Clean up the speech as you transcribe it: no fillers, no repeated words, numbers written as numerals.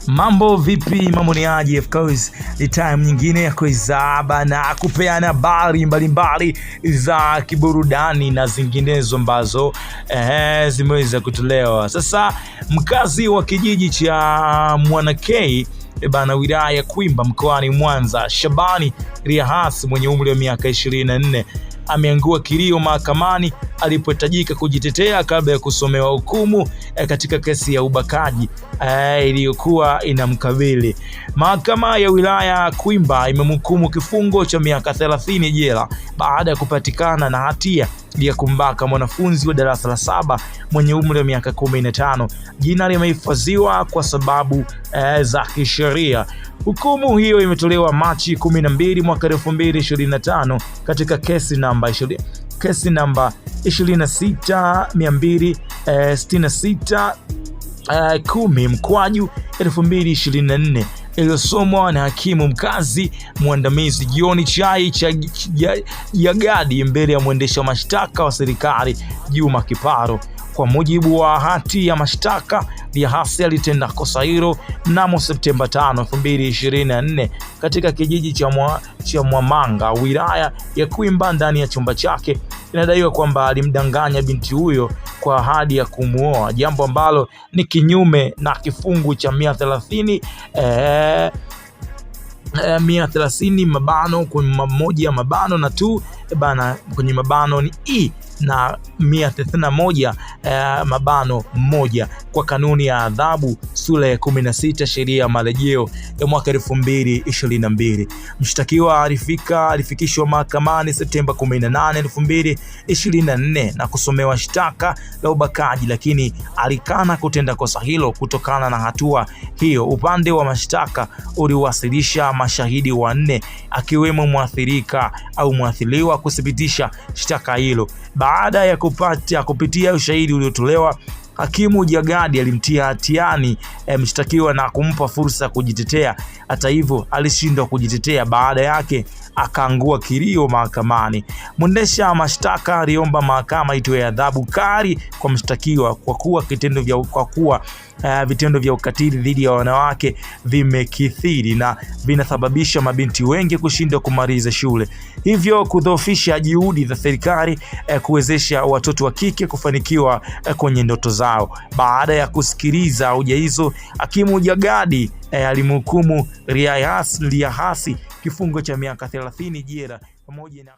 Mambo vipi, mambo ni aje? Of course ni time nyingine ya kuizaba na kupeana habari mbalimbali za kiburudani na zinginezo ambazo zimeweza kutolewa. Sasa mkazi wa kijiji cha Mwanakei wilaya ya Kwimba mkoani Mwanza, Shabani Riahasi mwenye umri wa miaka 24 ameangua kilio mahakamani alipohitajika kujitetea kabla ya kusomewa hukumu katika kesi ya ubakaji iliyokuwa inamkabili. Mahakama ya wilaya ya Kwimba imemhukumu kifungo cha miaka 30 jela baada ya kupatikana na hatia ya kumbaka mwanafunzi wa darasa la 7 mwenye umri wa miaka 15. Jina limehifadhiwa kwa sababu za kisheria. Hukumu hiyo imetolewa Machi 12 mwaka 2025 katika kesi namba 26266 10/2024 iliyosomwa na hakimu mkazi mwandamizi John Chai Jagadi mbele ya mwendesha mashtaka wa serikali Juma Kiparo. Kwa mujibu wa hati ya mashtaka, Riahasi alitenda kosa hilo mnamo Septemba 5, 2024 katika kijiji cha Mwamanga, wilaya ya Kwimba ndani ya chumba chake. Inadaiwa kwamba alimdanganya binti huyo kwa ahadi ya kumuoa, jambo ambalo ni kinyume na kifungu cha 130 mabano kwenye moja mabano na tu kwenye mabano ni i na 131 mabano moja kwa kanuni ya adhabu sura ya 16 sheria ya marejeo ya mwaka 2022. Mshtakiwa alifikishwa mahakamani Septemba 18, 2024 na kusomewa shtaka la ubakaji, lakini alikana kutenda kosa hilo. Kutokana na hatua hiyo, upande wa mashtaka uliwasilisha mashahidi 4 akiwemo mwathirika au mwathiriwa kuthibitisha shtaka hilo. Baada ya kupitia ushahidi uliotolewa, hakimu Jagadi alimtia hatiani mshtakiwa na kumpa fursa ya kujitetea. Hata hivyo, alishindwa kujitetea. Baada yake akaangua kilio mahakamani. Mwendesha mashtaka aliomba mahakama itoe adhabu kali kwa mshtakiwa kwa kuwa vitendo vya ukatili dhidi ya wanawake vimekithiri na vinasababisha mabinti wengi kushindwa kumaliza shule, hivyo kudhoofisha juhudi za serikali kuwezesha watoto wa kike kufanikiwa kwenye ndoto zao. Baada ya kusikiliza hoja hizo, hakimu Jagadi alimhukumu Riahasi kifungo cha miaka 30 jela pamoja na